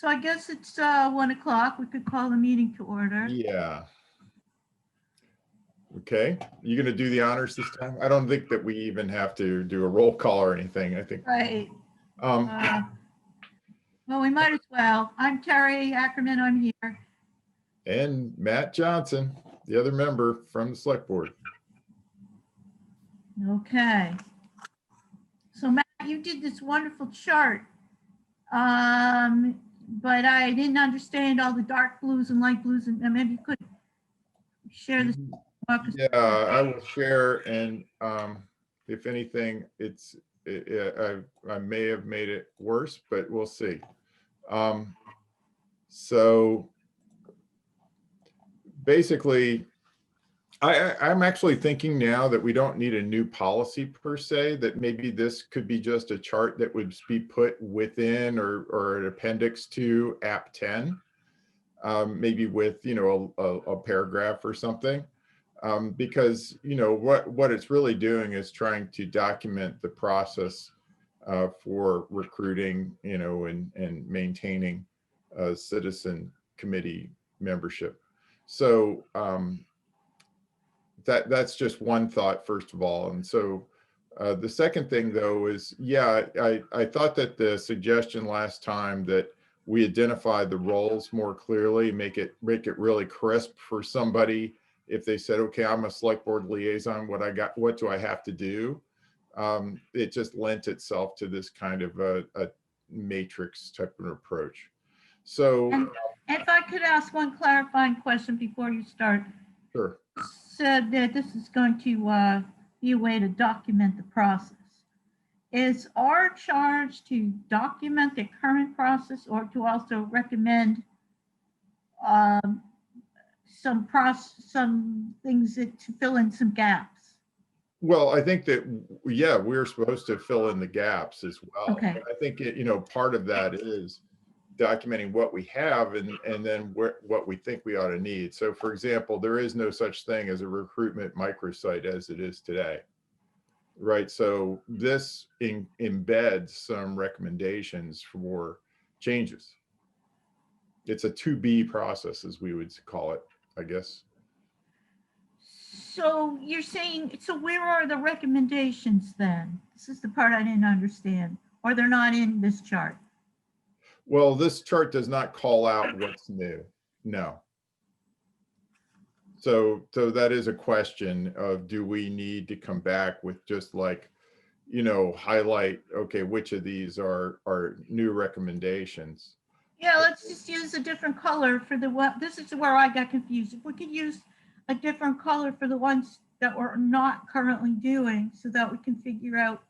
So I guess it's 1 o'clock. We could call the meeting to order. Yeah. Okay, you gonna do the honors this time? I don't think that we even have to do a roll call or anything, I think. Right. Well, we might as well. I'm Terry Ackerman. I'm here. And Matt Johnson, the other member from the select board. Okay. So Matt, you did this wonderful chart, but I didn't understand all the dark blues and light blues, and maybe you could share this. Yeah, I will share, and if anything, I may have made it worse, but we'll see. So basically, I'm actually thinking now that we don't need a new policy per se, that maybe this could be just a chart that would be put within or an appendix to App 10, maybe with, a paragraph or something. Because, what it's really doing is trying to document the process for recruiting, and maintaining citizen committee membership. So, that's just one thought, first of all. And so the second thing, though, is, I thought that the suggestion last time that we identify the roles more clearly, make it really crisp for somebody. If they said, okay, I'm a select board liaison, what do I have to do? It just lent itself to this kind of a matrix type of approach. So and if I could ask one clarifying question before you start. Sure. Said that this is going to be a way to document the process. Is our charge to document the current process, or to also recommend some things to fill in some gaps? Well, I think that, we're supposed to fill in the gaps as well. Okay. I think part of that is documenting what we have and then what we think we ought to need. So, for example, there is no such thing as a recruitment microsite as it is today, right? So this embeds some recommendations for changes. It's a to-be process, as we would call it, I guess. So you're saying, so where are the recommendations then? This is the part I didn't understand. Or they're not in this chart? Well, this chart does not call out what's new. No. So that is a question of, do we need to come back with just like, highlight, okay, which of these are new recommendations? Yeah, let's just use a different color for the one. This is where I got confused. If we could use a different color for the ones that we're not currently doing, so that we can figure out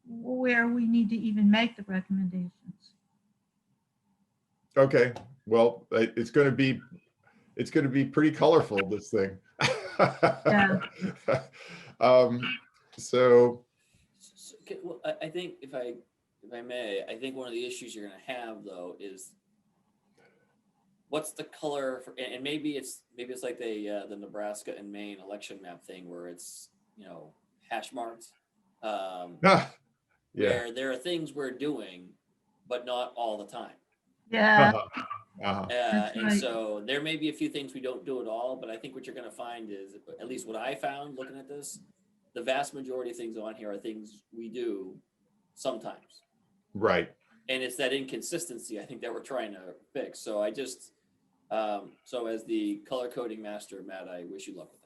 where we need to even make the recommendations. Okay, well, it's going to be pretty colorful, this thing. Yeah. So well, I think if I may, I think one of the issues you're going to have, though, is what's the color for, and maybe it's like the Nebraska and Maine election map thing, where it's hash marked. Where there are things we're doing, but not all the time. Yeah. And right. So there may be a few things we don't do at all, but I think what you're going to find is, at least what I found looking at this, the vast majority of things on here are things we do sometimes. Right. And it's that inconsistency, I think, that we're trying to fix. So I just, so as the color coding master, Matt, I wish you luck with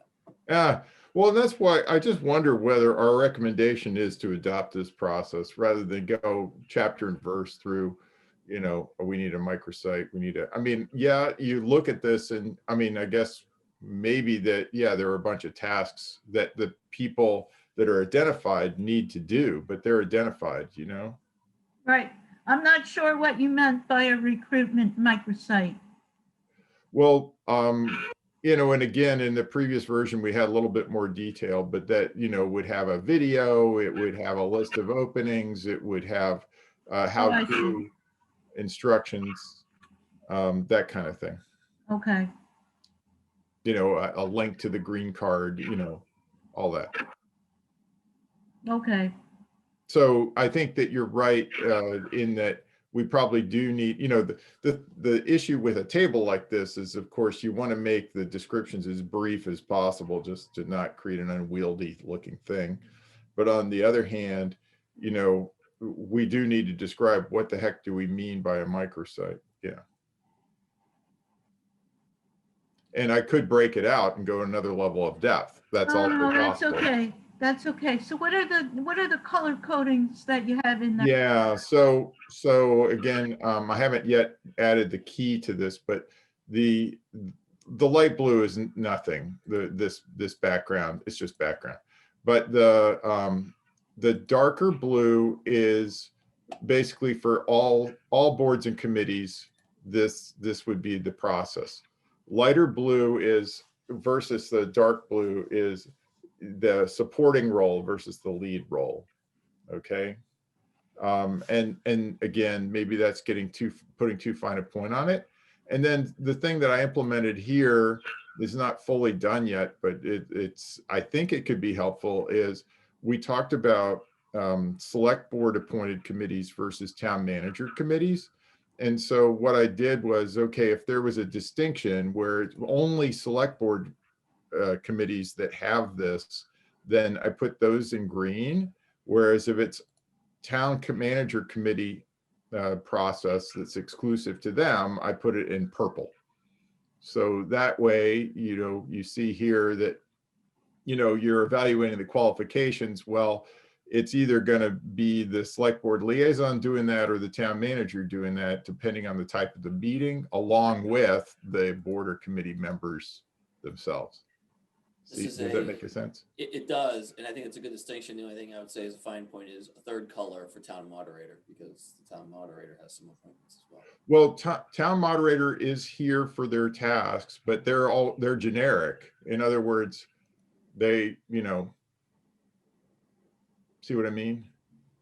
that. Well, that's why I just wonder whether our recommendation is to adopt this process rather than go chapter and verse through, we need a microsite, you look at this and I guess maybe that, there are a bunch of tasks that the people that are identified need to do, but they're identified, Right. I'm not sure what you meant by a recruitment microsite. Well, and again, in the previous version, we had a little bit more detail, but that, would have a video, it would have a list of openings, it would have how-to instructions, that kind of thing. Okay. A link to the green card, all that. Okay. So I think that you're right in that we probably do need, the issue with a table like this is, of course, you want to make the descriptions as brief as possible, just to not create an unwieldy looking thing. But on the other hand, we do need to describe what the heck do we mean by a microsite. Yeah. And I could break it out and go another level of depth. That's also Oh, that's possible. okay. That's okay. So what are the color codings that you have in there? Yeah, so again, I haven't yet added the key to this, but the light blue is nothing. This background, it's just background. But the darker blue is basically for all boards and committees. This would be the process. Lighter blue is versus the dark blue is the supporting role versus the lead role. Okay. And again, maybe that's putting too fine a point on it. And then the thing that I implemented here is not fully done yet, but I think it could be helpful, is we talked about select board appointed committees versus town manager committees. And so what I did was, okay, if there was a distinction where it's only select board committees that have this, then I put those in green. Whereas if it's town manager committee process that's exclusive to them, I put it in purple. So that way, you see here that, you're evaluating the qualifications. Well, it's either going to be the select board liaison doing that or the town manager doing that, depending on the type of the meeting, along with the board or committee members themselves. Does that make sense? It does, and I think it's a good distinction. The only thing I would say is a fine point is a third color for town moderator, because the town moderator has some appointments as well. Well, town moderator is here for their tasks, but they're generic. In other words, they, see what I mean?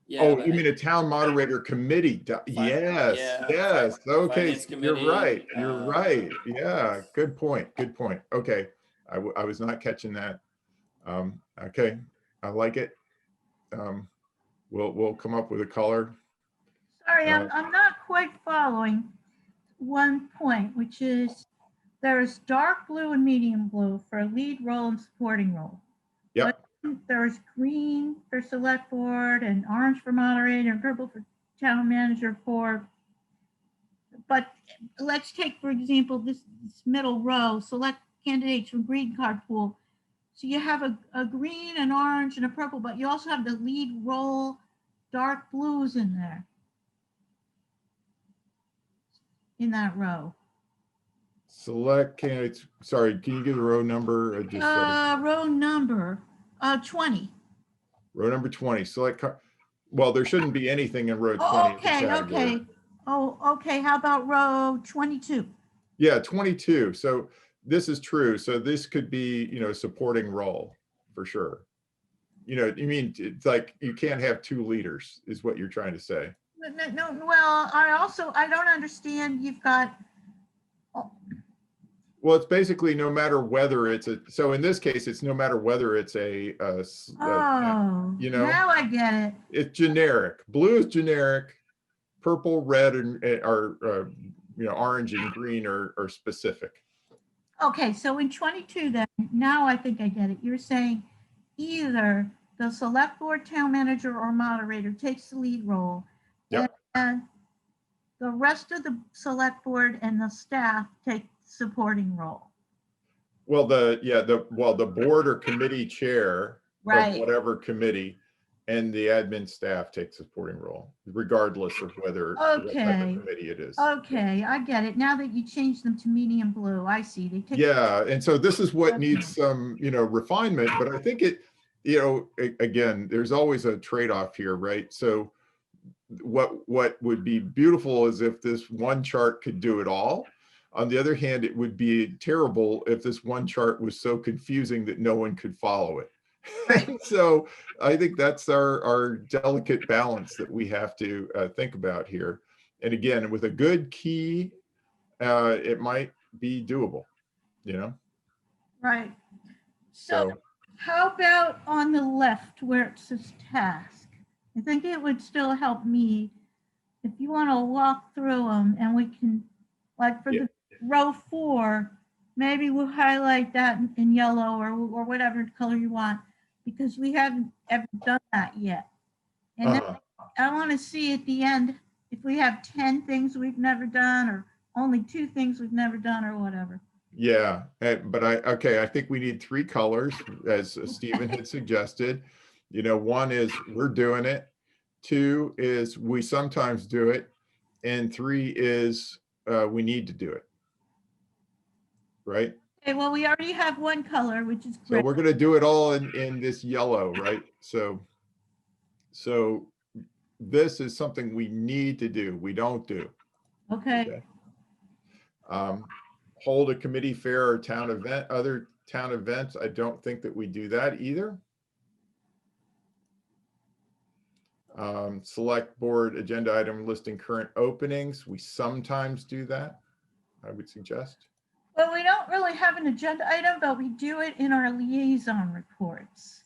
Yeah, oh, you mean a town moderator committee? Yes, yeah, yes. Okay, finance you're right. committee, You're right. Yeah, good point. Good point. Okay, I was not catching that. Okay, I like it. We'll come up with a color. Sorry, I'm not quite following one point, which is there's dark blue and medium blue for lead role and supporting role. Yep. But there's green for select board and orange for moderator and purple for town manager but let's take, for example, this middle row, select candidates from green card pool. So you have a green, an orange, and a purple, but you also have the lead role dark blues in there, in that row. Select candidates. Sorry, can you give the row number? Row number 20. Row number 20. Select. Well, there shouldn't be anything in row 20. Oh, okay. Oh, okay. How about row 22? Yeah, 22. So this is true. So this could be, supporting role for sure. You mean it's like you can't have two leaders is what you're trying to say. No, well, I don't understand. You've got. Well, it's basically no matter whether so in this case, it's no matter whether it's now I get it. It's generic. Blue is generic. Purple, red, are orange and green are specific. Okay, so in 22 then, now I think I get it. You're saying either the select board, town manager, or moderator takes the lead role. Yep. And the rest of the select board and the staff take supporting role. Well, the board or committee chair of whatever committee and the admin staff take supporting role, regardless of what type of committee it is. Okay, I get it. Now that you changed them to medium blue, I see. They take. Yeah, and so this is what needs some, refinement, but I think it, again, there's always a trade-off here, right? So what would be beautiful is if this one chart could do it all. On the other hand, it would be terrible if this one chart was so confusing that no one could follow it. So I think that's our delicate balance that we have to think about here. And again, with a good key, it might be doable, Right. So how about on the left where it says task? I think it would still help me if you want to walk through them and we can, like for Yeah. the row 4, maybe we'll highlight that in yellow or whatever color you want, because we haven't ever done that yet. And then Uh-huh. I want to see at the end if we have 10 things we've never done or only 2 things we've never done or whatever. Yeah, but I think we need 3 colors, as Stephen had suggested. You know, 1 is we're doing it, 2 is we sometimes do it, and 3 is we need to do it. Right? Okay, well, we already have 1 color, which is So great. we're gonna do it all in this yellow, right? So this is something we need to do, we don't do. Okay. Hold a committee fair or town event, other town events. I don't think that we do that either. Select board agenda item listing current openings. We sometimes do that, I would suggest. Well, we don't really have an agenda item, but we do it in our liaison reports.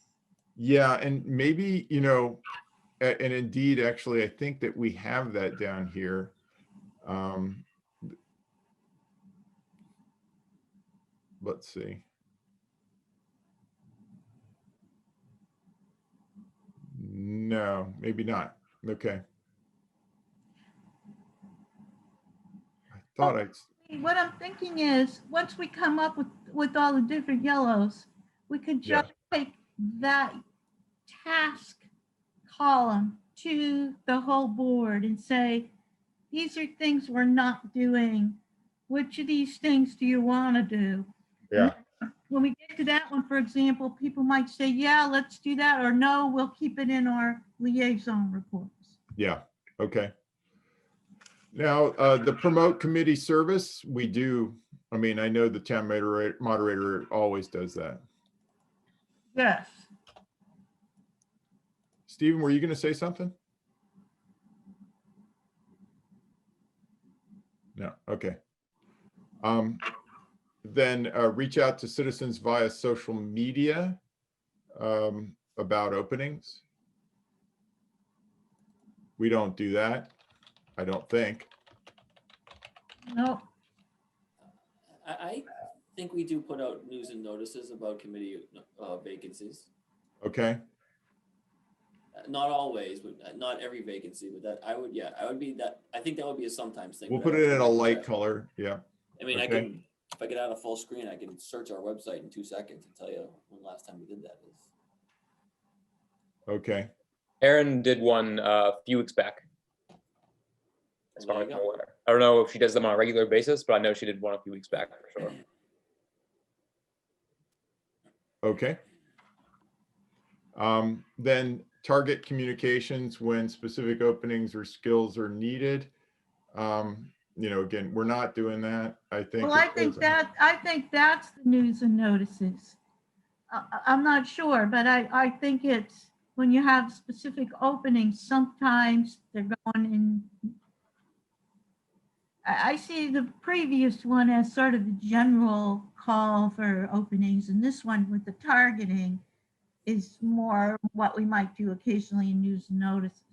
Yeah, and maybe, you know, and indeed, actually, I think that we have that down here. Let's see. No, maybe not. Okay. I thought What I'm thinking is, once we come up with all the different yellows, we could just take that task column to the whole board and say, these are things we're not doing. Which of these things do you want to do? Yeah. And when we get to that one, for example, people might say, yeah, let's do that, or no, we'll keep it in our liaison reports. Yeah. Okay. Now, the promote committee service, we do. I mean, I know the town moderator always does that. Yes. Stephen, were you going to say something? No. Okay. Then reach out to citizens via social media about openings. We don't do that, I don't think. No. I think we do put out news and notices about committee vacancies. Okay. Not always, but not every vacancy, but that I would be that. I think that would be a sometimes thing. We'll but I put don't it in think a we do light that. color. Yeah. I mean, Okay. if I get out a full screen, I can search our website in 2 seconds and tell you when last time we did that is. Okay. Erin did one a few weeks back. As far as I'm aware. I don't know if she does them on a regular basis, but I know she did one a few weeks back for sure. Okay. Then target communications when specific openings or skills are needed. You know, again, we're not doing that. I think. Well, I think that's the news and notices. I'm not sure, but I think it's when you have specific openings, sometimes they're going in. I see the previous one as sort of a general call for openings, and this one with the targeting is more what we might do occasionally in news and notices.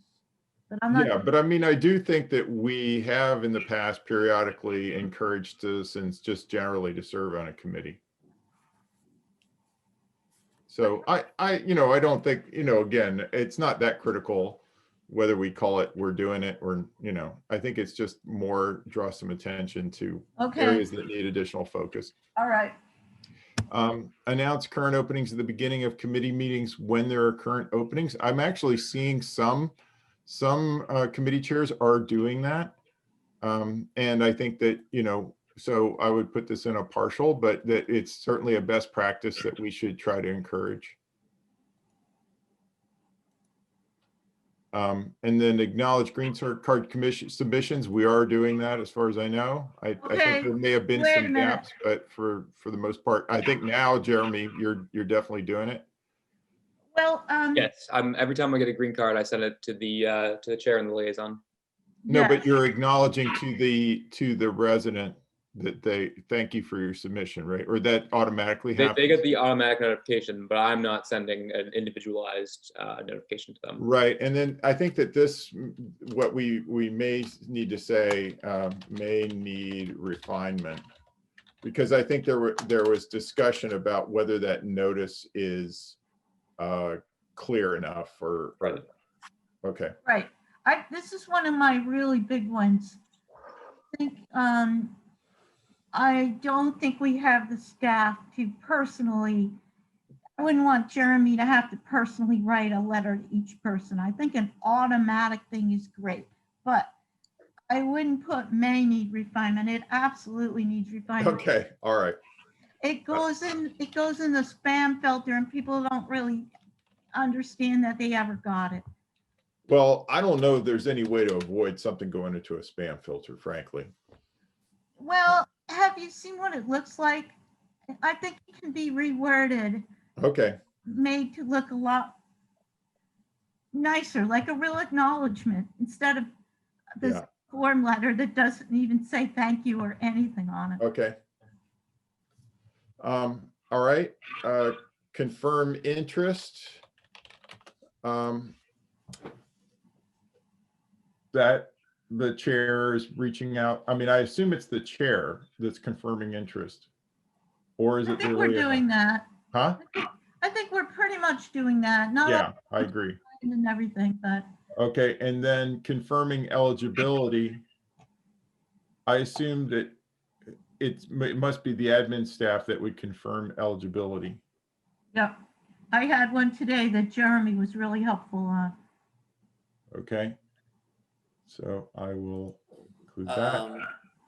But I'm not. Yeah, but I mean, I do think that we have in the past periodically encouraged citizens just generally to serve on a committee. So you know, I don't think, you know, again, it's not that critical whether we call it we're doing it or, you know, I think it's just more draw some attention to areas that need additional focus. All right. Announce current openings at the beginning of committee meetings when there are current openings. I'm actually seeing some committee chairs are doing that. And I think that, you know, so I would put this in a partial, but that it's certainly a best practice that we should try to encourage. And then acknowledge green card commission submissions. We are doing that as far as I know. I think there may have been some gaps, but for the most part, I think now, Jeremy, you're definitely doing it. Well, yes, every time I get a green card, I send it to the chair and the liaison. No, but you're acknowledging to the resident. that they thank you for your submission, right? Or that automatically They happens? get the automatic notification, but I'm not sending an individualized notification to them. Right, and then I think that this, what we may need to say, may need refinement. Because I think there was discussion about whether that notice is clear enough or. Right. Okay, Right. This is one of my really big ones. I think, I don't think we have the staff to personally, I wouldn't want Jeremy to have to personally write a letter to each person. I think an automatic thing is great, but I wouldn't put may need refinement. It absolutely needs refinement. okay, all right. It goes in the spam filter and people don't really understand that they ever got it. Well, I don't know if there's any way to avoid something going into a spam filter, frankly. Well, have you seen what it looks like? I think it can be reworded, Okay, made to look a lot nicer, like a real acknowledgement instead of this Yeah. form letter that doesn't even say thank you or anything on it. okay. All right, confirm interest. That the chair is reaching out. I mean, I assume it's the chair that's confirming interest. Or is I it think we're really? doing that. Huh? I think we're pretty much doing that. Not Yeah, I agree. and everything, but Okay, and then confirming eligibility. I assume that it must be the admin staff that would confirm eligibility. yeah. I had one today that Jeremy was really helpful on. Okay. So I will include that.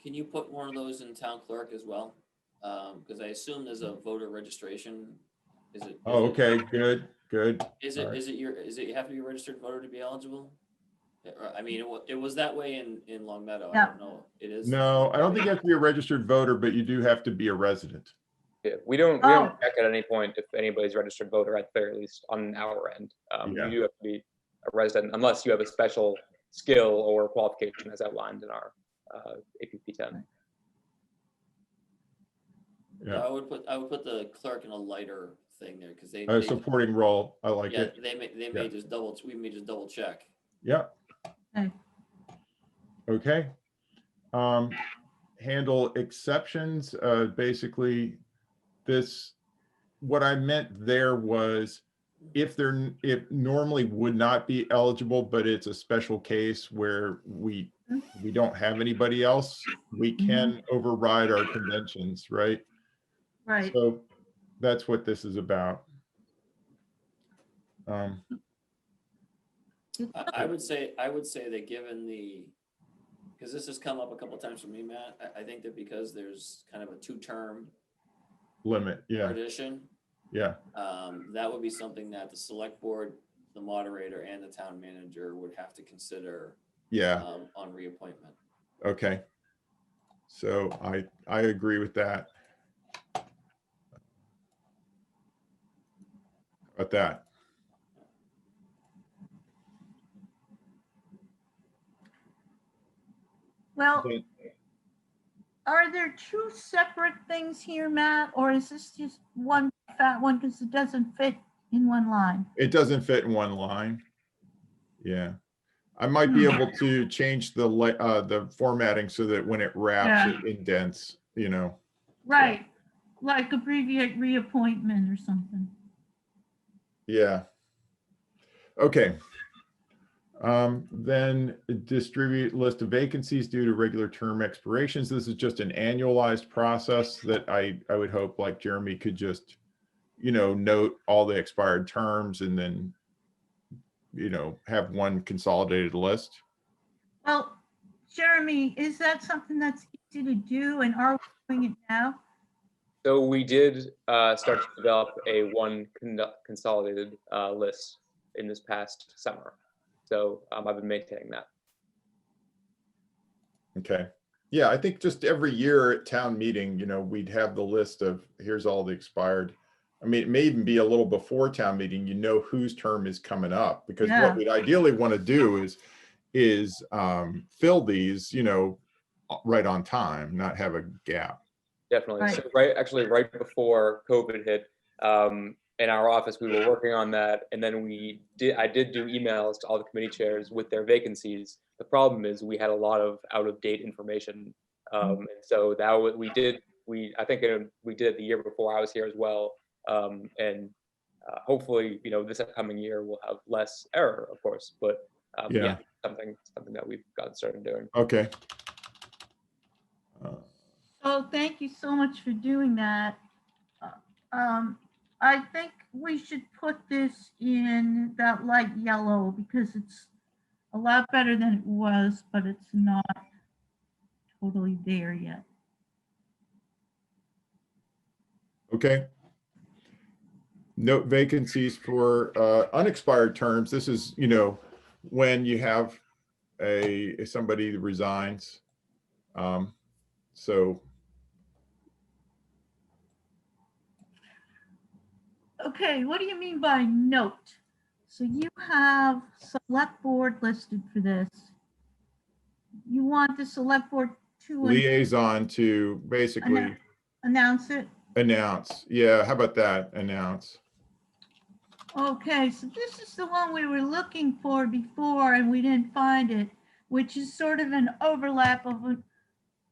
Can you put one of those in town clerk as well? Because I assume there's a voter registration. Is it? Oh, okay, good, good. Is All right. it you have to be a registered voter to be eligible? I mean, it was that way in Long Meadow. I Yeah. don't know. It is. No, I don't think you have to be a registered voter, but you do have to be a resident. Yeah, we don't Oh. check at any point if anybody's registered voter at the very least on our end. Yeah. You do have to be a resident unless you have a special skill or qualification as outlined in our APP 10. Yeah. I would put the clerk in a lighter thing there because they. A supporting role, I like Yeah, it. they may Yeah. just we may just double check. Yeah. Okay. Okay. Handle exceptions, basically what I meant there was if normally would not be eligible, but it's a special case where we don't have anybody else, we can override our conventions, right? Right. So that's what this is about. I would say that given because this has come up a couple of times for me, Matt, I think that because there's kind of a 2-term Limit, yeah, tradition, yeah, that would be something that the select board, the moderator, and the town manager would have to consider yeah. on reappointment. Okay. So I agree with that. About that. Well, are there two separate things here, Matt, or is this just one fat one because it doesn't fit in one line? It doesn't fit in one line. Yeah. I might be able to change the formatting so that when it wraps, it indents, you know. Right, like abbreviate reappointment or something. Yeah. Okay. Then distribute list of vacancies due to regular term expirations. This is just an annualized process that I would hope, like Jeremy, could just, note all the expired terms and then, have one consolidated list. Well, Jeremy, is that something that's easy to do, and are we doing it now? So we did start to develop a consolidated list in this past summer. So I've been maintaining that. Okay. Yeah, I think just every year at town meeting, we'd have the list of here's all the expired. I mean, it may even be a little before town meeting, whose term is coming up, because what we'd ideally want to do is fill these, right on time, not have a gap. Definitely. Right. So right before COVID hit, in our office, we were working on that, and then I did do emails to all the committee chairs with their vacancies. The problem is we had a lot of out-of-date information, and so that we did it the year before I was here as well, and hopefully, this upcoming year we'll have less error, of course, but Yeah. something that we've gotten started doing. Okay. So thank you so much for doing that. I think we should put this in that light yellow because it's a lot better than it was, but it's not totally there yet. Okay. Note vacancies for unexpired terms. This is, when you have somebody resigns. So Okay, what do you mean by note? So you have select board listed for this. You want the select board to liaison to basically announce it? announce. Yeah, how about that? Announce. Okay, so this is the one we were looking for before and we didn't find it, which is sort of an overlap of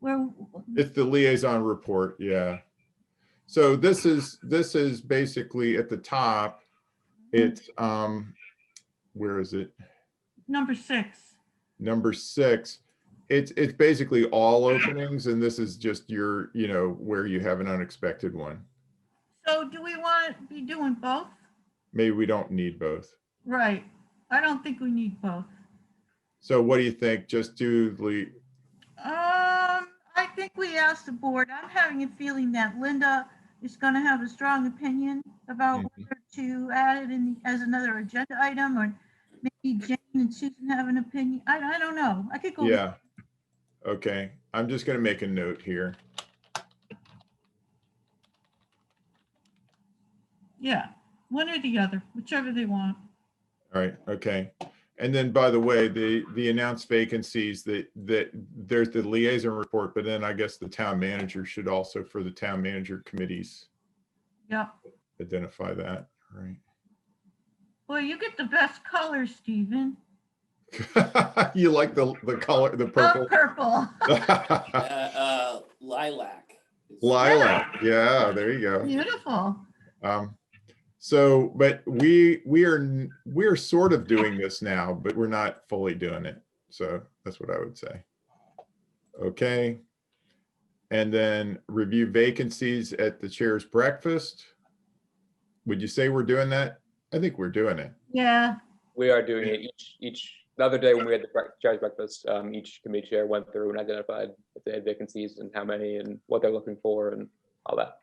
where. It's the liaison report. Yeah. So this is basically at the top. It's where is it? Number 6. Number 6. It's basically all openings, and this is just your, where you have an unexpected one. So do we want to be doing both? Maybe we don't need both. Right. I don't think we need both. So what do you think? Just do I think we asked the board. I'm having a feeling that Linda is going to have a strong opinion about whether to add it in as another agenda item, or maybe Jane and Susan have an opinion. I don't know. I could go. yeah. Okay. I'm just going to make a note here. Yeah, one or the other, whichever they want. All right. Okay. And then, by the way, the announced vacancies, that there's the liaison report, but then I guess the town manager should also, for the town manager committees, Yeah. identify that. Right. Well, you get the best color, Stephen. You like the color, the purple? Oh, purple. Lilac. Lilac. Yeah, there you go. Beautiful. So, but we are sort of doing this now, but we're not fully doing it. So that's what I would say. Okay. And then review vacancies at the chair's breakfast. Would you say we're doing that? I think we're doing it. Yeah. We are doing it the other day when we had the chair's breakfast, each committee chair went through and identified if they had vacancies and how many and what they're looking for and all that.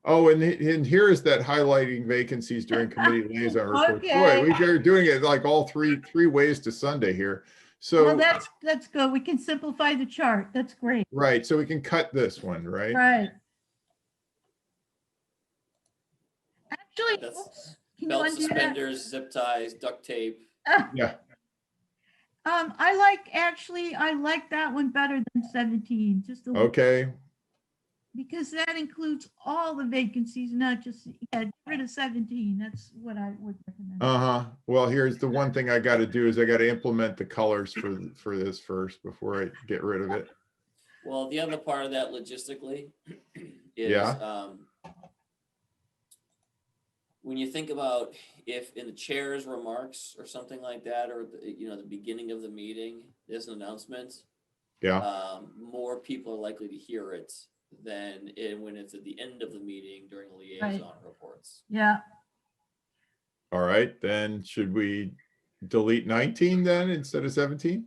Oh, and here is that highlighting vacancies during committee liaison reports. Okay. Boy, we are doing it like all three ways to Sunday here. So Well, that's good. We can simplify the chart. That's great. right. So we can cut this one, right? Right. Actually, That's oops, can you Belt undo that? suspenders, zip ties, duct tape. Yeah. I like that one better than 17, just a little, Okay. because that includes all the vacancies, not just, get rid of 17. That's what I would recommend. Well, here's the one thing I got to do is I got to implement the colors for this first before I get rid of it. Well, the other part of that logistically is Yeah. When you think about if in the chair's remarks or something like that, or the beginning of the meeting, there's an announcement. Yeah. More people are likely to hear it than when it's at the end of the meeting during liaison Right. reports. Yeah. All right. Then should we delete 19 then instead of 17?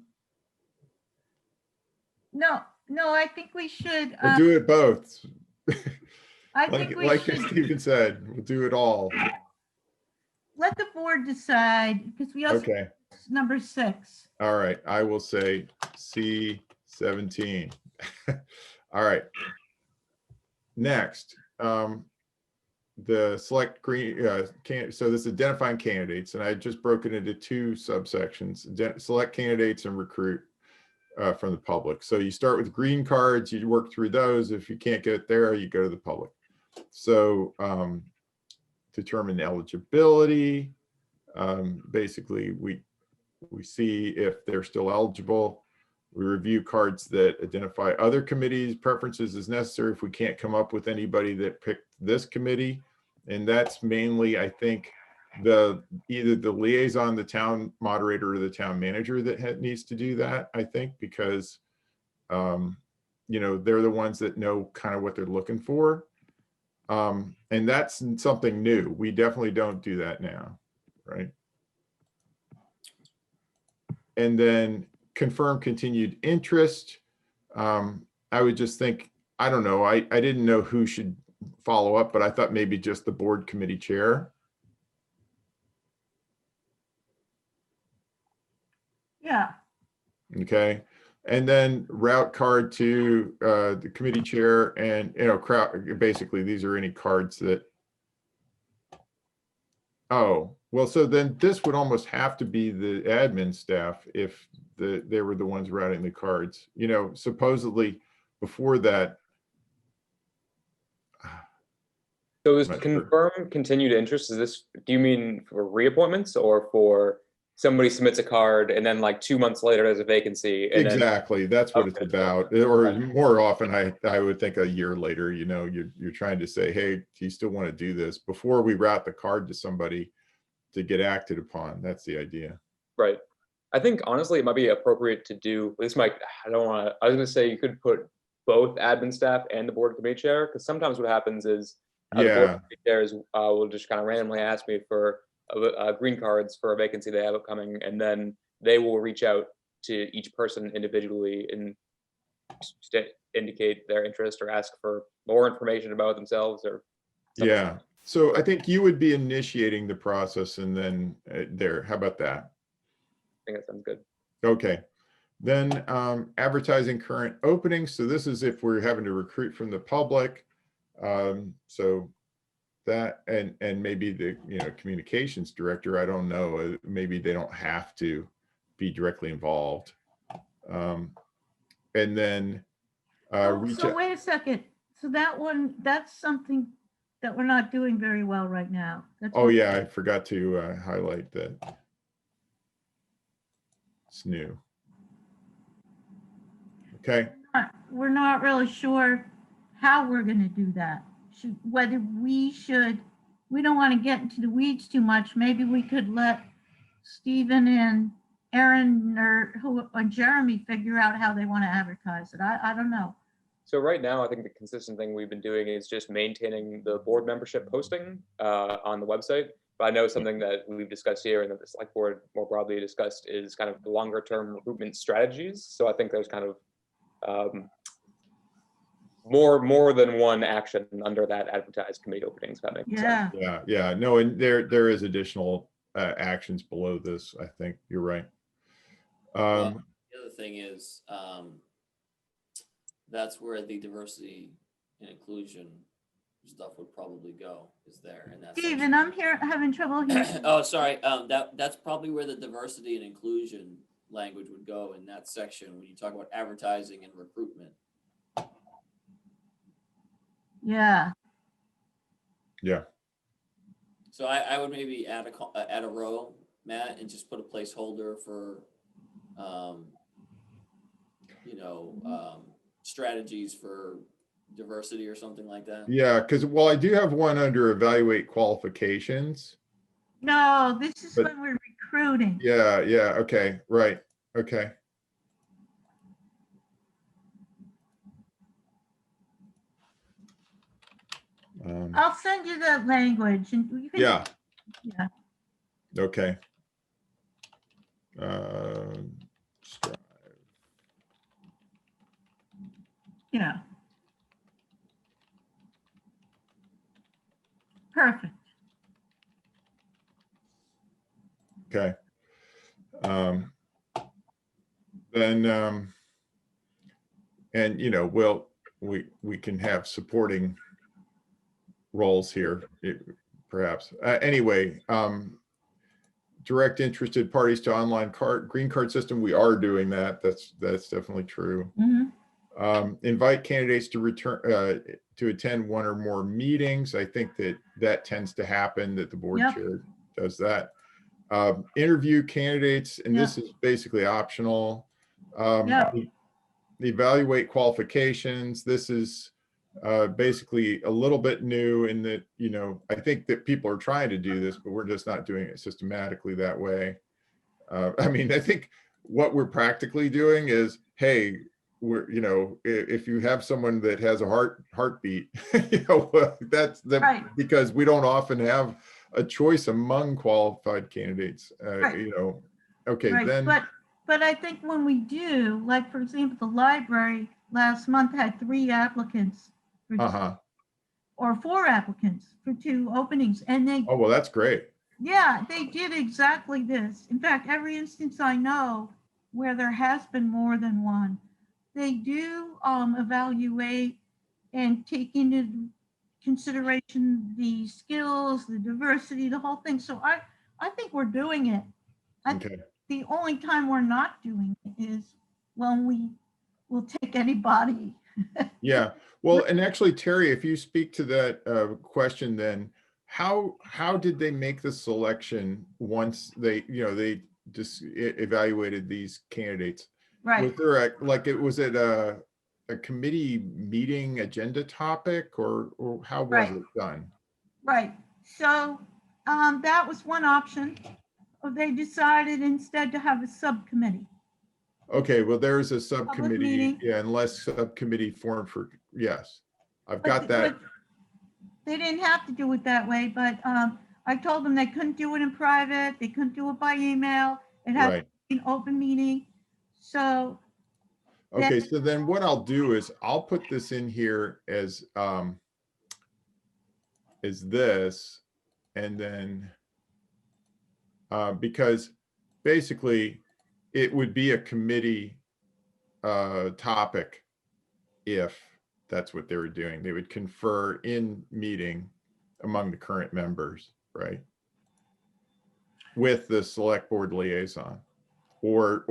No, I think we should. We'll do it both. I think we like should Stephen said, we'll do it all. let the board decide, because we also, Okay. number 6. All right. I will say C17. All right. Next, the select green, so this is identifying candidates, and I just broken into 2 subsections, select candidates and recruit. from the public. So you start with green cards, you work through those. If you can't get there, you go to the public. So determine eligibility. Basically, we see if they're still eligible. We review cards that identify other committees' preferences as necessary if we can't come up with anybody that picked this committee. And that's mainly, I think, either the liaison, the town moderator, or the town manager that needs to do that, I think, because you know, they're the ones that know kind of what they're looking for. And that's something new. We definitely don't do that now, right? And then confirm continued interest. I would just think, I don't know, I didn't know who should follow up, but I thought maybe just the board committee chair. Yeah, Okay. And then route card to the committee chair, and, you know, basically these are any cards that, oh, well, so then this would almost have to be the admin staff if they were the ones routing the cards, you know, supposedly before that. So is I'm not sure. confirm continued interest, is this, do you mean for reappointments or for somebody submits a card and then like 2 months later there's a vacancy? And Exactly, that's what it's Okay. about. Or more often, I would think a year later, you know, you're trying to say, hey, do you still want to do this before we route the card to somebody to get acted upon? That's the idea. Right. I think honestly, it might be appropriate to do, this might, I don't want to, I was going to say you could put both admin staff and the board committee chair, because sometimes what happens is the board Yeah, committee chairs will just kind of randomly ask me for green cards for a vacancy they have upcoming, and then they will reach out to each person individually and indicate their interest or ask for more information about themselves or something. yeah. So I think you would be initiating the process, and then there, how about that? I think that sounds good. Okay. Then advertising current openings. So this is if we're having to recruit from the public. So that, and maybe the, you know, communications director, I don't know, maybe they don't have to be directly involved. And then so wait a second. So that one, that's something that we're not doing very well right now. That's oh what- yeah, I forgot to highlight that. It's new. Okay. We're not really sure how we're going to do that. Whether we don't want to get into the weeds too much. Maybe we could let Stephen and Aaron or Jeremy figure out how they want to advertise it. I don't know. So right now, I think the consistent thing we've been doing is just maintaining the board membership posting on the website. But I know something that we've discussed here and that the select board more broadly discussed is kind of the longer term recruitment strategies. So I think there's kind of more than one action under that advertised committee openings. That makes sense. Yeah. No, and there is additional actions below this. I think you're right. Well, the other thing is that's where the diversity and inclusion stuff would probably go, is there. And that's Stephen, I'm having trouble here. oh, sorry. That's probably where the diversity and inclusion language would go in that section when you talk about advertising and recruitment. Yeah. Yeah. So I would maybe add a row, Matt, and just put a placeholder for, strategies for diversity or something like that. Yeah, because, well, I do have one under evaluate qualifications. No, this is when we're recruiting. Yeah. Okay. Right. Okay. I'll send you that language and you can. Yeah. Yeah. Okay. Yeah. Perfect. Okay. Then, and we can have supporting roles here, perhaps. Anyway, direct interested parties to online green card system. We are doing that. That's definitely true. Invite candidates to return to attend one or more meetings. I think that tends to happen, that the board chair does that. Interview candidates, and this is basically optional. Evaluate qualifications. This is basically a little bit new in that, you know, I think that people are trying to do this, but we're just not doing it systematically that way. I mean, I think what we're practically doing is, hey, we're, you know, if you have someone that has a heartbeat, you know, that's Right. because we don't often have a choice among qualified candidates, you know. Okay, Right. then. But I think when we do, like, for example, the library last month had 3 applicants or 4 applicants for 2 openings, and they, oh, well, that's great. yeah, they did exactly this. In fact, every instance I know where there has been more than one, they do evaluate and take into consideration the skills, the diversity, the whole thing. So I think we're doing it. Okay. The only time we're not doing it is when we will take anybody. Yeah. Well, and actually, Terry, if you speak to that question, then how did they make the selection once they, you know, they just evaluated these candidates? Right. Was there was it a committee meeting agenda topic, or how was it done? Right. So that was one option. They decided instead to have a subcommittee. Okay, well, there's a subcommittee, meeting. yeah, unless subcommittee formed for, yes, I've But got that. They didn't have to do it that way, but I told them they couldn't do it in private. They couldn't do it by email. It had to be an open meeting. So. Okay, so then what I'll do is I'll put this in here as this, and then because basically it would be a committee topic if that's what they were doing. They would confer in meeting among the current members, right? With the select board liaison or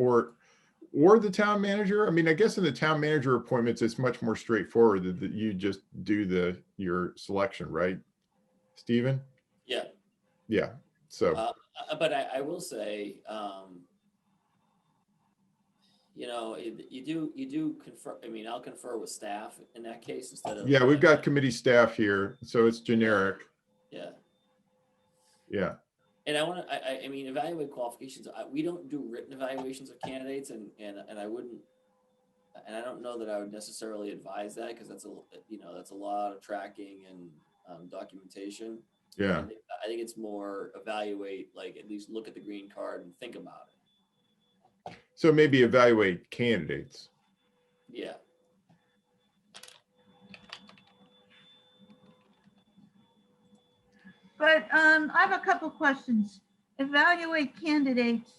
the town manager. I mean, I guess in the town manager appointments, it's much more straightforward that you just do your selection, right, Stephen? Yeah. Yeah. So. But I will say, you know, you do confer. I mean, I'll confer with staff in that case instead of. Yeah, we've got committee staff here, so it's generic. Yeah. Yeah. And I mean, evaluate qualifications. We don't do written evaluations of candidates, and I wouldn't, and I don't know that I would necessarily advise that, because that's a lot of tracking and documentation. Yeah. I think it's more evaluate, like at least look at the green card and think about it. So maybe evaluate candidates. Yeah. But I have a couple questions. Evaluate candidates,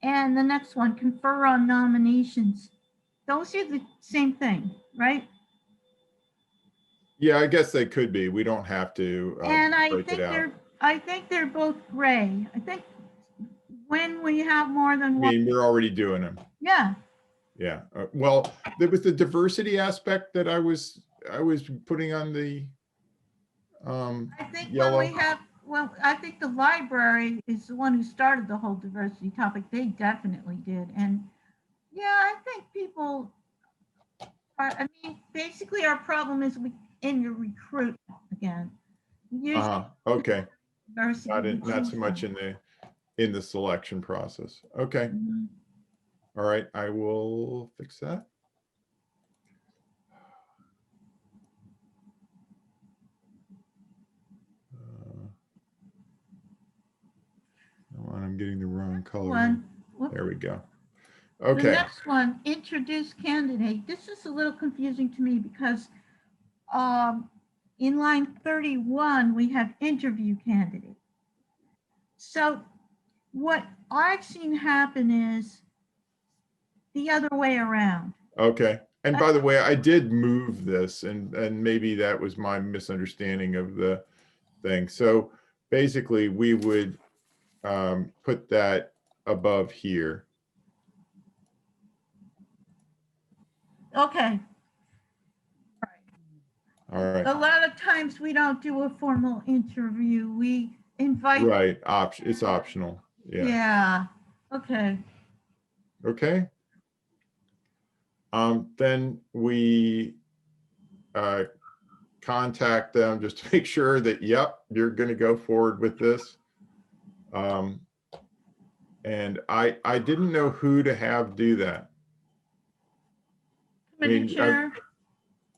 and the next one, confer on nominations. Those are the same thing, right? Yeah, I guess they could be. We don't have to and I think they're both gray. I think when we have more than one. I mean, we're already doing them. Yeah. Yeah. Well, there was the diversity aspect that I was putting on the I think yellow. I think the library is the one who started the whole diversity topic. They definitely did. And yeah, I think people I mean, basically our problem is in your recruit again. Okay. Diversity Not so much in the selection process. Okay. Mm-hmm. All right, I will fix that. I'm getting the wrong color. There we go. Okay. The next one, introduce candidate. This is a little confusing to me because in line 31, we have interview candidate. So what I've seen happen is the other way around. Okay. And by the way, I did move this, and maybe that was my misunderstanding of the thing. So basically we would put that above here. Okay. All right. A lot of times we don't do a formal interview. We invite. Right. It's optional. Yeah. Yeah. Okay. Okay. Then we contact them just to make sure that, yep, you're going to go forward with this. And I didn't know who to have do that. Committee mean, chair.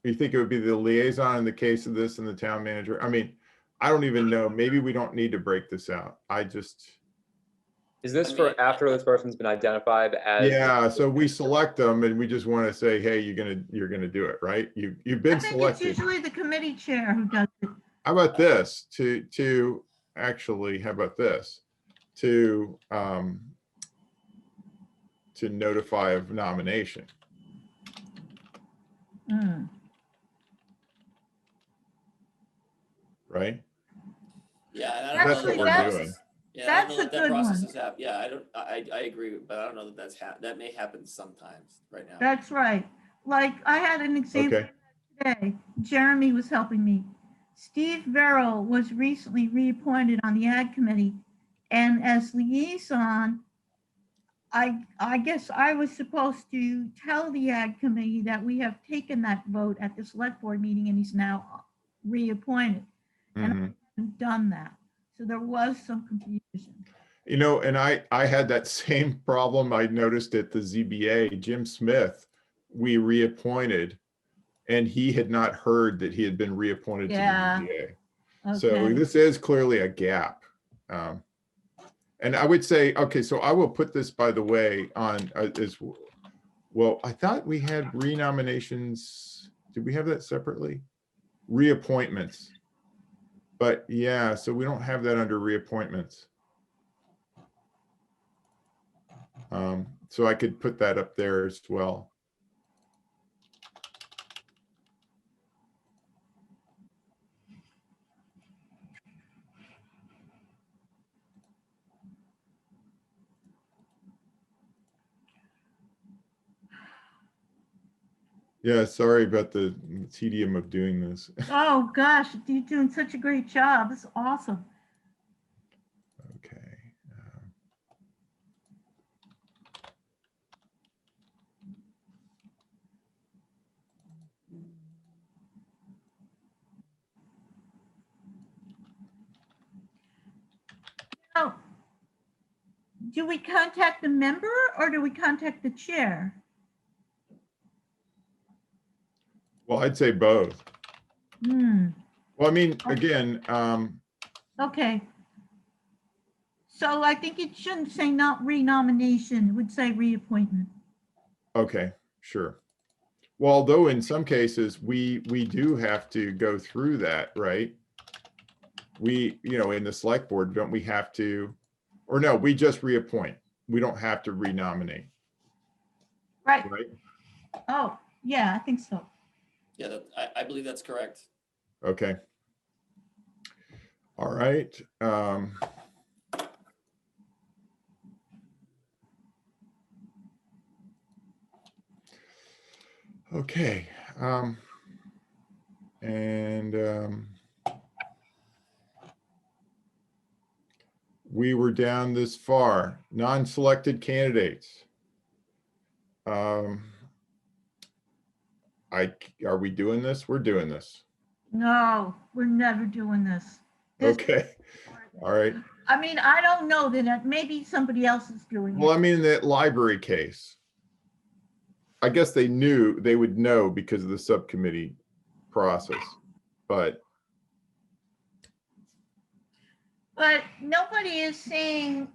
You think it would be the liaison in the case of this and the town manager? I mean, I don't even know. Maybe we don't need to break this out. Is this I mean, for after this person's been identified as? Yeah, so we select them and we just want to say, hey, you're gonna do it, right? You've I been think it's selected. usually the committee chair who does it. How about this? To actually, how about this? To notify of nomination. Mm. Right? Yeah, and I don't That's know what that we're that doing. process- Yeah, I That's don't know a that that good process one. is happening. Yeah, I agree, but I don't know that that may happen sometimes right now. That's right. Like I had an example Okay. today. Jeremy was helping me. Steve Verrill was recently reappointed on the Ag Committee, and as liaison, I guess I was supposed to tell the Ag Committee that we have taken that vote at the select board meeting, and he's now reappointed. And I Mhm. haven't done that, so there was some confusion. You know, and I had that same problem I noticed at the ZBA. Jim Smith, we reappointed, and he had not heard that he had been reappointed Yeah. to the ZBA. Okay. So this is clearly a gap. And I would say, okay, so I will put this, by the way, on as well. I thought we had renominations. Did we have that separately? Reappointments. But yeah, so we don't have that under reappointments. So I could put that up there as well. Yeah, sorry about the tedium of doing this. Oh gosh, you're doing such a great job. This is awesome. Okay. Oh, do we contact the member or do we contact the chair? Well, I'd say both. Hmm. Well, I mean, again, Okay. So I think it shouldn't say not renomination. It would say reappointment. okay, sure. Well, though in some cases we do have to go through that, right? We, in the select board, don't we have to, or no, we just reappoint. We don't have to renominate, Right. right? Oh, yeah, I think so. Yeah, I believe that's correct. Okay. All right. Okay. We were down this far. Non-selected candidates. Are we doing this? We're doing this. No, we're never doing this. Okay. All right. I mean, I don't know that maybe somebody else is doing Well, it. I mean, that library case, I guess they would know because of the subcommittee process, but nobody is saying,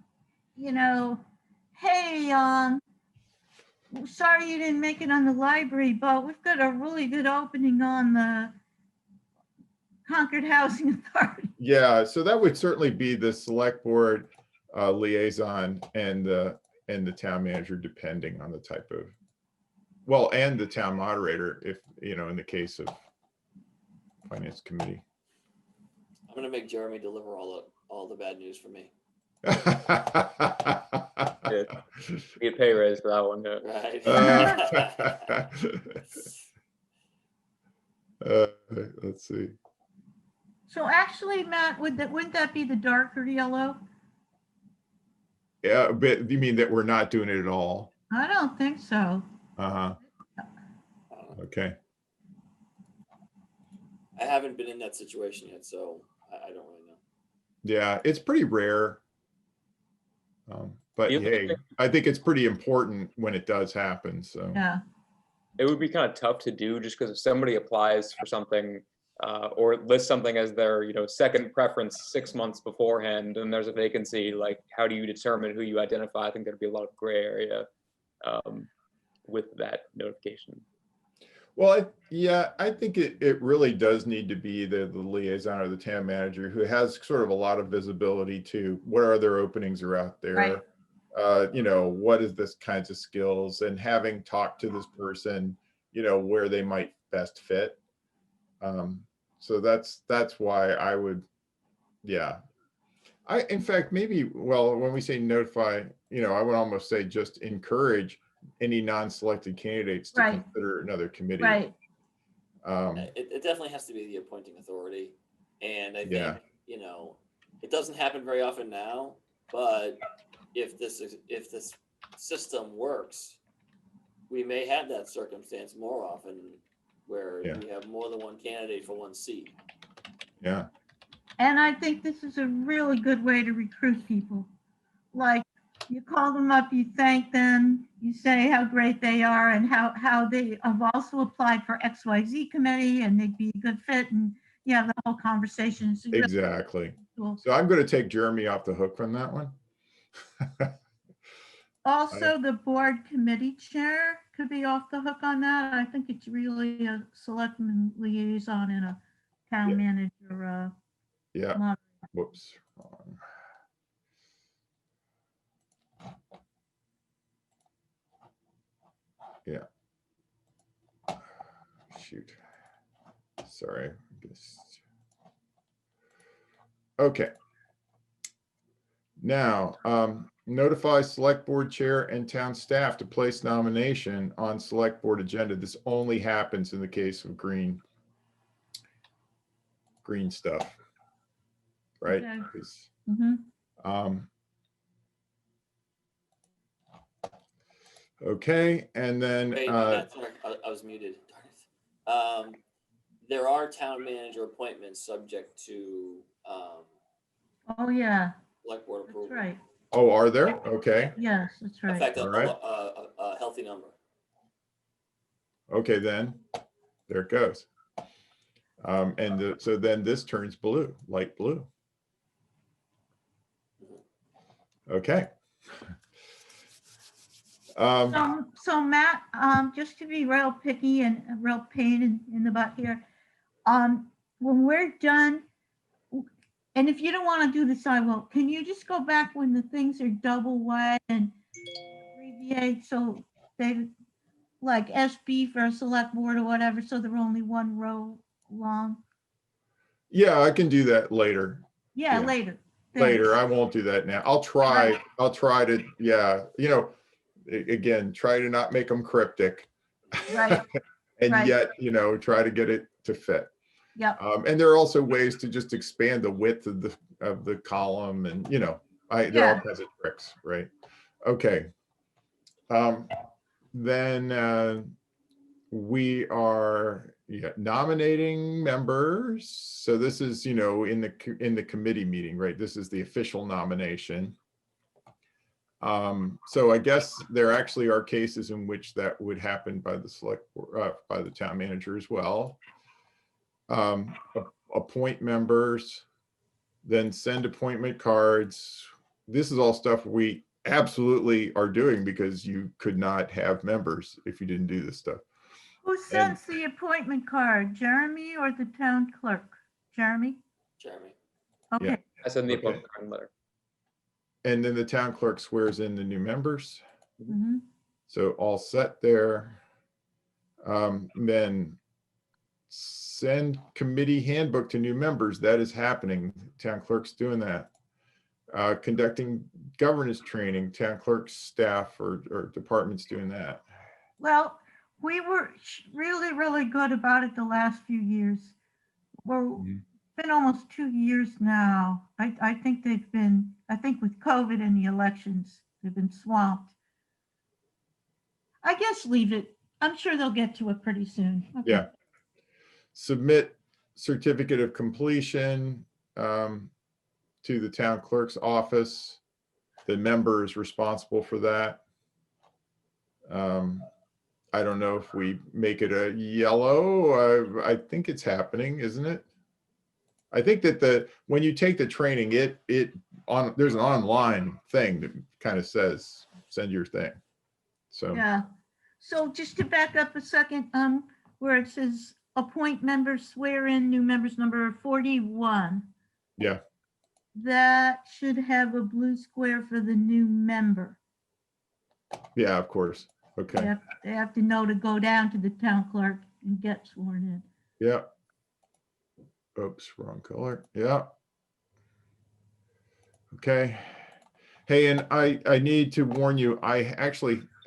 hey, sorry you didn't make it on the library, but we've got a really good opening on the Concord Housing Authority. yeah, so that would certainly be the select board liaison and the town manager, depending on the type of, well, and the town moderator, if, in the case of finance committee. I'm gonna make Jeremy deliver all the bad news for me. Be a pay raise for that one. Yeah. Right. Let's see. So actually, Matt, wouldn't that be the darker yellow? Yeah, but you mean that we're not doing it at all? I don't think so. Uh-huh. Okay. I haven't been in that situation yet, so I don't really know. Yeah, it's pretty rare. But The other hey, thing- I think it's pretty important when it does happen. So Yeah, It would be kind of tough to do just because if somebody applies for something or lists something as their, second preference 6 months beforehand, and there's a vacancy, like how do you determine who you identify? I think there'd be a lot of gray area with that notification. well, yeah, I think it really does need to be the liaison or the town manager who has sort of a lot of visibility to what other openings are out there. Right. What is this kinds of skills, and having talked to this person, where they might best fit. So that's why I would, yeah. In fact, maybe, well, when we say notify, I would almost say just encourage any non-selected candidates to Right. consider another committee. right. It definitely has to be the appointing authority. And I think, Yeah. it doesn't happen very often now, but if this system works, we may have that circumstance more often where Yeah. we have more than one candidate for one seat. Yeah. And I think this is a really good way to recruit people. Like, you call them up, you thank them, you say how great they are and how they have also applied for XYZ committee and they'd be a good fit, and you have the whole conversation. It's really Exactly. cool. So I'm going to take Jeremy off the hook from that one. Also, the board committee chair could be off the hook on that. I think it's really a selectman liaison and a town Yeah. manager. Yeah. Moderator. Whoops. Wrong. Yeah. Shoot. Sorry. Okay. Now, notify select board chair and town staff to place nomination on select board agenda. This only happens in the case of green stuff, right? Okay. 'Cause, Mhm. Okay, and then Wait, I was muted. Darn it. There are town manager appointments subject to Oh, yeah, select board that's approval. right. oh, are there? Okay, Yes, that's In right. fact, All right. a healthy number. okay, then there it goes. So then this turns blue, light blue. Okay. So Matt, just to be real picky and a real pain in the butt here, when we're done, and if you don't want to do the sidewalk, can you just go back when the things are double wide and abbreviate so they, like SB for a select board or whatever, so they're only one row long? Yeah, I can do that later. Yeah, Yeah. later. Later, I Thanks. won't do that now. I'll try to, yeah, again, try to not make them cryptic. Right. And Right. yet, try to get it to fit. Yep. And there are also ways to just expand the width of the column, and there are all kinds of tricks, right? Okay. Then we are nominating members. So this is in the committee meeting, right? This is the official nomination. So I guess there actually are cases in which that would happen by the select board, by the town manager as well. Appoint members, then send appointment cards. This is all stuff we absolutely are doing because you could not have members if you didn't do this stuff. Who sends the appointment card, Jeremy or the town clerk? Jeremy? Jeremy. Okay. Yeah. I send the Okay. appointment card letter. And then the town clerk swears in the new members. Mhm. So all set there. Then send committee handbook to new members. That is happening. Town clerk's doing that. Conducting governance training, town clerks, staff, or departments doing that. Well, we were really, really good about it the last few years. We're been almost 2 years now. I think I think with COVID and the elections, they've been swamped. I guess leave it. I'm sure they'll get to it pretty soon. Okay. Yeah. Submit certificate of completion to the town clerk's office. The member is responsible for that. I don't know if we make it a yellow. I think it's happening, isn't it? I think that when you take the training, there's an online thing that kind of says send your thing. So Yeah. So just to back up a second, where it says appoint members, swear in new members, number 41. yeah, That should have a blue square for the new member. yeah, of course. Okay. They have to know to go down to the town clerk and get sworn in. Yeah. Oops, wrong color. Yeah. Okay. Hey, and I need to warn you, I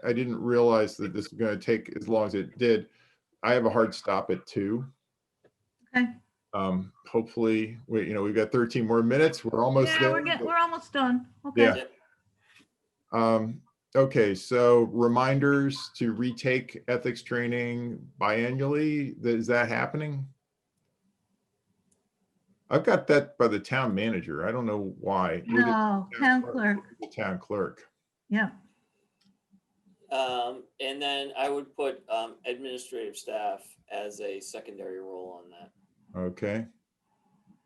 didn't realize that this was going to take as long as it did. I have a hard stop at 2. Okay. Hopefully we've got 13 more minutes. We're almost Yeah, there. we're almost done. Okay. Yeah. Okay, so reminders to retake ethics training biannually. Is that happening? I've got that by the town manager. I don't know why. No, town clerk. The town clerk. Yeah. And then I would put administrative staff as a secondary role on that. Okay.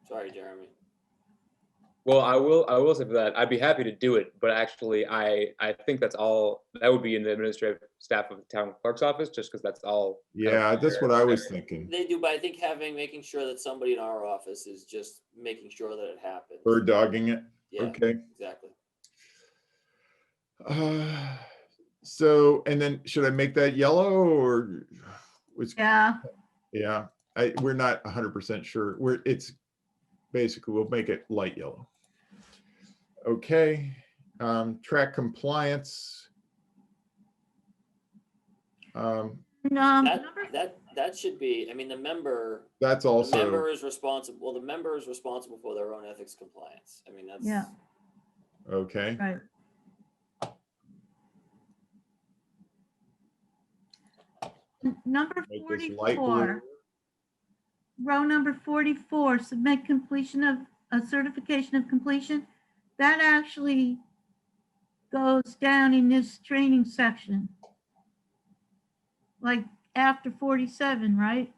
Sorry, Jeremy. Well, I will say for that, I'd be happy to do it, but actually I think that would be in the administrative staff of the town clerk's office, just because that's all. Yeah, that's what I was thinking. They do, but I think making sure that somebody in our office is just making sure that it happens. Bird dogging it. Yeah, okay. Exactly. So, and then should I make that yellow or? Yeah. Yeah, we're not 100% sure. It's basically, we'll make it light yellow. Okay, track compliance. No, That should be, I mean, the member. That's also. The member is responsible. Well, the member is responsible for their own ethics compliance. I mean, that's. Yeah. Okay. Right. Number Make this light 44, blue. row number 44, submit completion of a certification of completion. That actually goes down in this training section. Like after 47, right?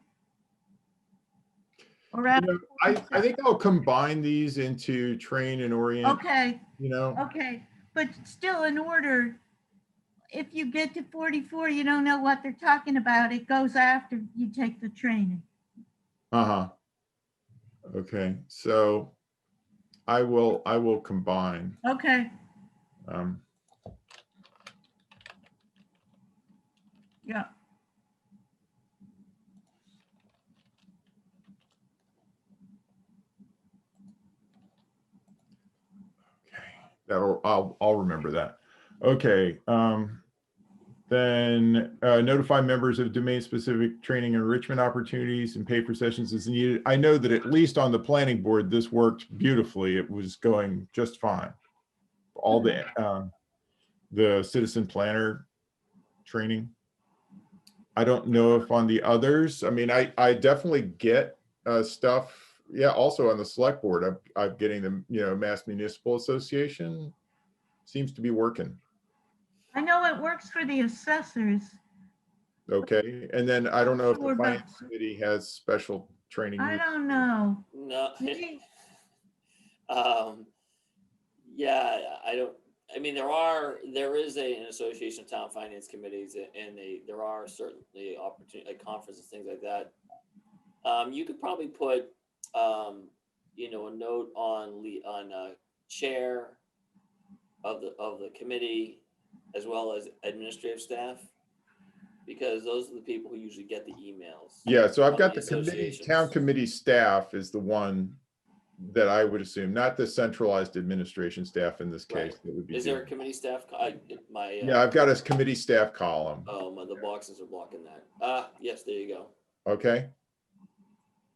Or after I think I'll combine these into train and orient. Okay. Okay, but still in order, if you get to 44, you don't know what they're talking about. It goes after you take the training. Okay, so I will combine. Okay. Yeah. I'll remember that. Okay. Then notify members of domain-specific training and enrichment opportunities and pay for sessions as needed. I know that at least on the planning board, this worked beautifully. It was going just fine. All the citizen planner training. I don't know if on the others. I mean, I definitely get stuff. Yeah, also on the select board, I'm getting the Mass Municipal Association seems to be working. I know it works for the assessors. Okay, and then I don't know if the Sure, but- finance committee has special training. I don't know. No. Maybe- Yeah, I don't. I mean, there is an association of town finance committees, and there are certainly opportunity, like conferences, things like that. You could probably put, a note on chair of the committee, as well as administrative staff, because those are the people who usually get the emails. Yeah, so I've from got the associations. town committee staff is the one that I would assume, not the centralized administration staff in this Right. case. That would be Is there a doing- committee staff? Yeah, I've got a committee staff column. Oh, the boxes are blocking that. Ah, yes, there you go. Okay.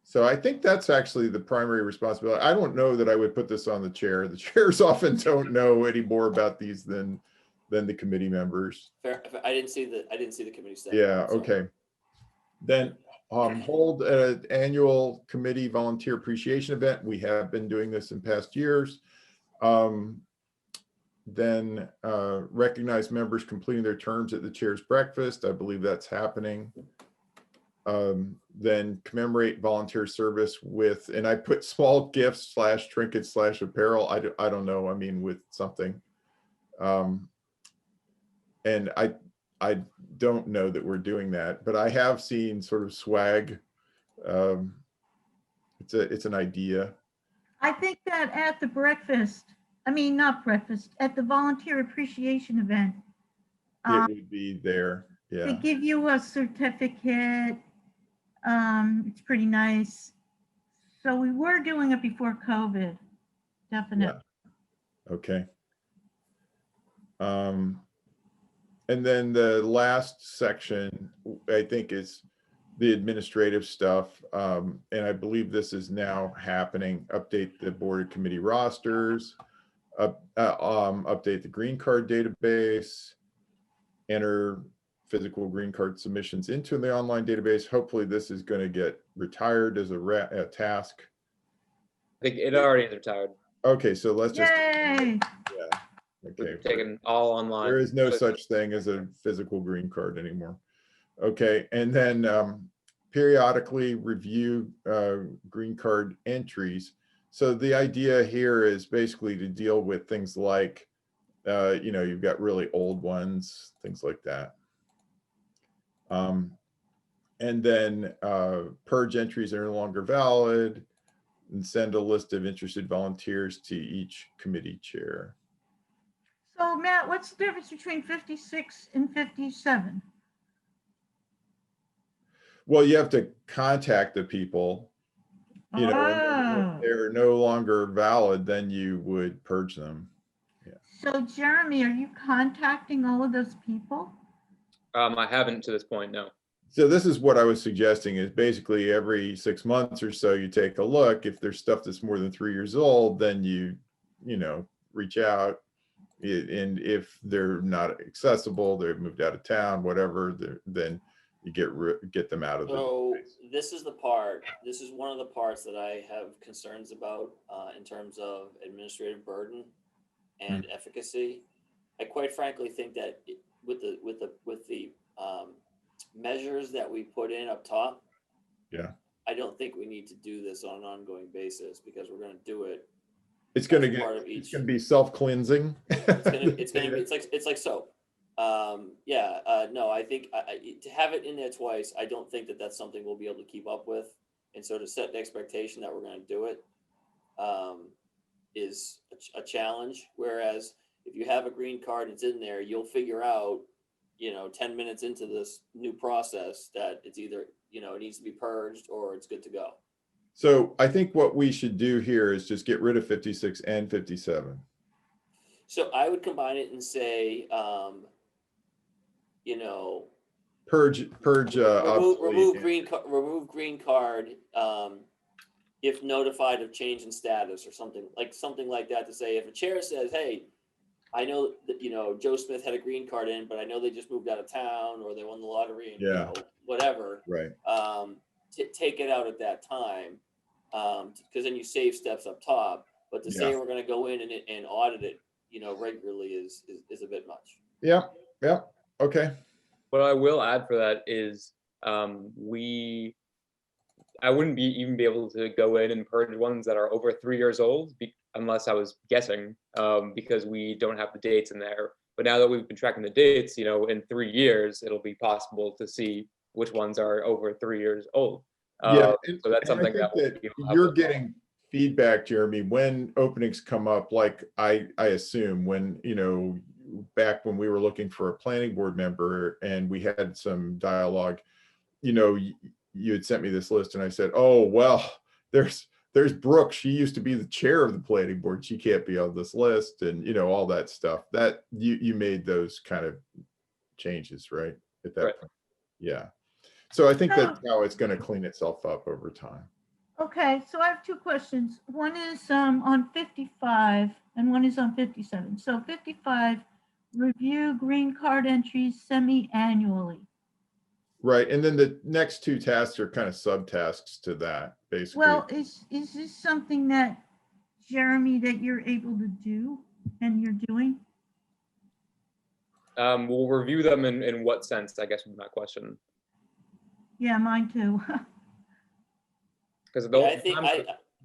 So I think that's actually the primary responsibility. I don't know that I would put this on the chair. The chairs often don't know any more about these than the committee members. Fair. I didn't see the committee staff. Yeah, so- okay. Then hold an annual committee volunteer appreciation event. We have been doing this in past years. Then recognize members completing their terms at the chair's breakfast. I believe that's happening. Then commemorate volunteer service with, and I put small gifts / trinkets / apparel. I don't know. I mean, with something. And I don't know that we're doing that, but I have seen sort of swag. It's an idea. I think that at the breakfast, I mean, not breakfast, at the volunteer appreciation event, It would be there. they Yeah. give you a certificate. It's pretty nice. So we were doing it before COVID, definitely. Okay. And then the last section, I think, is the administrative stuff. And I believe this is now happening. Update the board and committee rosters, update the green card database, enter physical green card submissions into the online database. Hopefully this is going to get retired as a task. I think it already is retired. Okay, so let's just, Yay! yeah. Okay. We've taken all online. There is no such thing as a physical green card anymore. Okay, and then periodically review green card entries. So the idea here is basically to deal with things like, you've got really old ones, things like that. And then purge entries that are no longer valid and send a list of interested volunteers to each committee chair. So Matt, what's the difference between 56 and 57? Well, you have to contact the people, and Oh. if they're no longer valid, then you would purge them. So Jeremy, are you contacting all of those people? I haven't to this point, no. So this is what I was suggesting, is basically every 6 months or so, you take a look. If there's stuff that's more than 3 years old, then you reach out. And if they're not accessible, they've moved out of town, whatever, then you get them out of the So database. this is one of the parts that I have concerns about in terms of administrative burden and efficacy. I quite frankly think that with the measures that we put in up top, Yeah. I don't think we need to do this on an ongoing basis, because we're going to do it. It's going as part of to each. be self-cleansing. It's like soap. No, I think to have it in there twice, I don't think that that's something we'll be able to keep up with, and so to set the expectation that we're going to do it is a challenge. Whereas if you have a green card, it's in there, you'll figure out, 10 minutes into this new process that it's either, it needs to be purged or it's good to go. So I think what we should do here is just get rid of 56 and 57. So I would combine it and say, Purge. remove obsolete. remove green card if notified of change in status, or something like that, to say, if a chair says, hey, I know that Joe Smith had a green card in, but I know they just moved out of town, or they won the lottery, and Yeah. Whatever, Right. Take it out at that time, because then you save steps up top. But to say Yeah. we're going to go in and audit it regularly is a bit much. Yeah. Okay. What I will add for that is I wouldn't even be able to go in and purge ones that are over 3 years old unless I was guessing, because we don't have the dates in there. But now that we've been tracking the dates, in 3 years, it'll be possible to see which ones are over 3 years old. Yeah. So that's and I something think that we'll be you're getting feedback, Jeremy, when openings come up, like I assume when, back when we were looking for a planning board member and we had some dialogue, you had sent me this list and I said, oh, well, there's there's Brooke. She used to be the chair of the planning board. She can't be on this list, and all that stuff. That you made those kind of changes, right? At that Right. point. Yeah. So I think So- that's how it's going to clean itself up over time. Okay, so I have two questions. One is on 55 and one is on 57. So 55, review green card entries semi-annually. Right. And then the next two tasks are kind of subtasks to that, basically. Well, is this something that, Jeremy, that you're able to do and you're doing? We'll review them in what sense, I guess would be my question. Yeah, mine too. Because Yeah,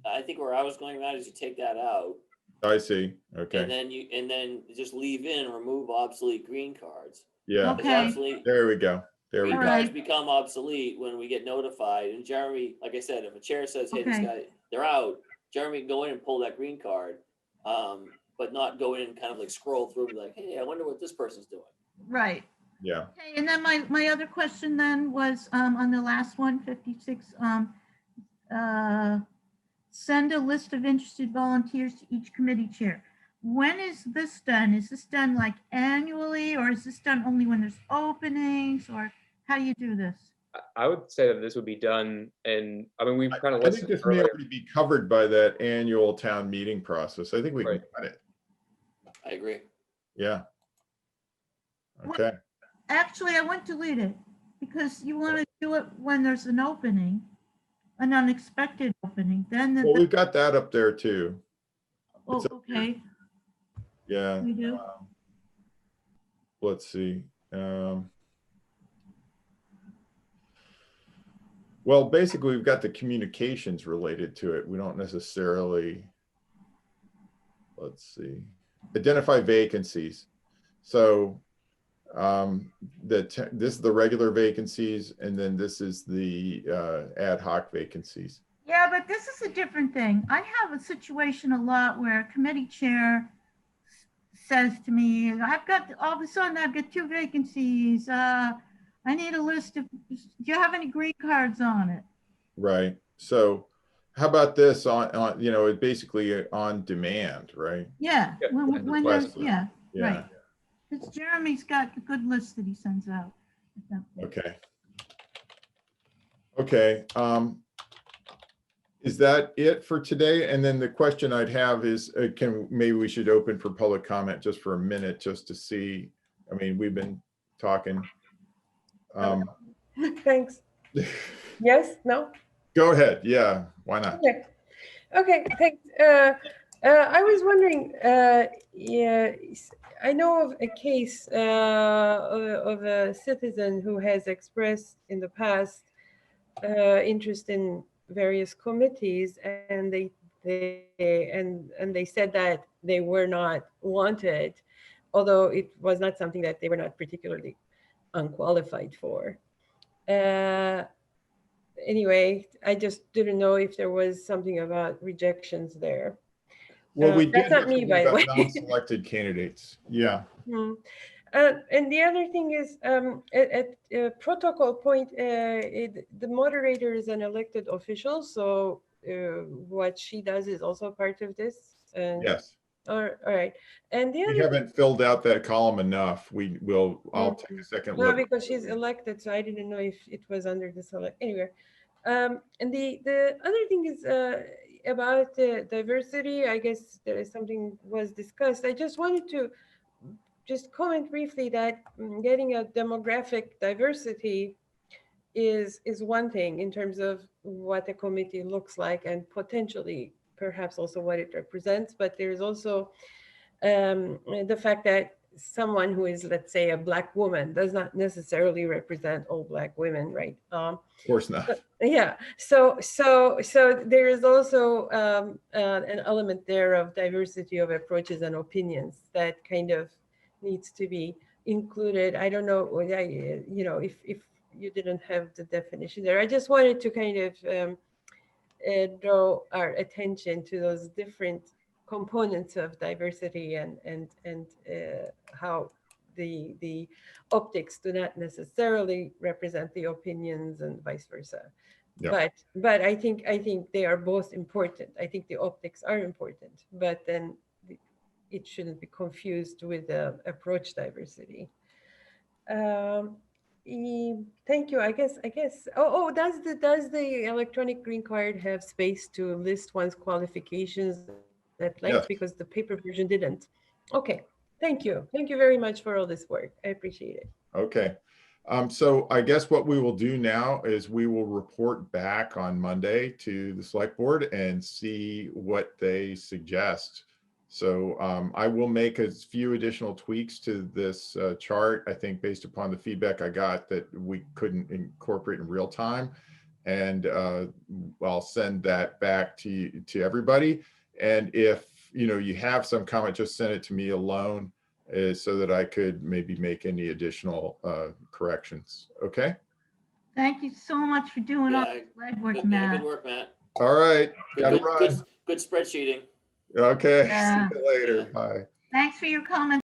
I think where I was going about is you take that out I see. and Okay. then just leave in remove obsolete green cards. Yeah. Okay. Because obsolete There we go. There we green go. All cards right. become obsolete when we get notified. And Jeremy, like I said, if a chair says, "Hey, this Okay. guy, they're out," Jeremy can go in and pull that green card, but not go in and kind of like scroll through and be like, "Hey, I wonder what this person's doing." Right. Yeah. Okay, and then my other question then was on the last one, 56, send a list of interested volunteers to each committee chair. When is this done? Is this done like annually, or is this done only when there's openings, or how do you do this? I would say that this would be done, and I mean, we've kind of I think listened this may earlier. already be covered by that annual town meeting process. I think we can Right. cut it. I agree. Yeah. What- Okay. Actually, I wouldn't delete it because you want to do it when there's an opening, an unexpected opening, then Well, we've got that up there too. oh, it's up here. okay, Yeah. we do. Let's see. Well, basically, we've got the communications related to it. We don't necessarily, let's see, identify vacancies. So this is the regular vacancies, and then this is the ad hoc vacancies. Yeah, but this is a different thing. I have a situation a lot where a committee chair says to me, I've got, all of a sudden, I've got 2 vacancies. I need a list of, do you have any green cards on it? Right. So how about this on it's basically on demand, right? Yeah, Yeah, when there's, request list. yeah, Yeah. right. It's Jeremy's got a good list that he sends out. Okay. Okay. Is that it for today? And then the question I'd have is, maybe we should open for public comment just for a minute, just to see. I mean, we've been talking. Thanks. Yes, no? Go ahead. Yeah, why not? Okay. Okay, thanks. I was wondering, yeah, I know of a case of a citizen who has expressed in the past interest in various committees, and they said that they were not wanted, although it was not something that they were not particularly unqualified for. Anyway, I just didn't know if there was something about rejections there. Well, we that's did not have me, to by leave the out way. non-selected candidates. Yeah. And the other thing is, at protocol point, the moderator is an elected official, so what she does is also part of this. And, Yes. all right. And the We other, haven't filled out that column enough. I'll take a second no, look. because she's elected, so I didn't know if it was under the select. Anyway, and the other thing is about diversity. I guess there is something was discussed. I just wanted to just comment briefly that getting a demographic diversity is one thing in terms of what a committee looks like and potentially perhaps also what it represents. But there's also the fact that someone who is, let's say, a Black woman does not necessarily represent all Black women, right? Of course not. Yeah. So there is also an element there of diversity of approaches and opinions that kind of needs to be included. I don't know, if you didn't have the definition there. I just wanted to kind of draw our attention to those different components of diversity and how the optics do not necessarily represent the opinions and vice versa. Yeah. But I think they are both important. I think the optics are important, but then it shouldn't be confused with approach diversity. Thank you. I guess. Does the electronic green card have space to list one's qualifications at length? Yes. Because the paper version didn't. Okay. Thank you. Thank you very much for all this work. I appreciate it. Okay. So I guess what we will do now is we will report back on Monday to the select board and see what they suggest. So I will make a few additional tweaks to this chart, I think based upon the feedback I got that we couldn't incorporate in real time. And I'll send that back to everybody. And if you have some comment, just send it to me alone, so that I could maybe make any additional corrections. Okay. Thank you so much for doing all Yeah, this legwork, Good Matt. work, Matt. All right. Gotta Good run. spreadsheeting. Okay. Yeah. See you later. Yeah. Bye. Thanks for your comments.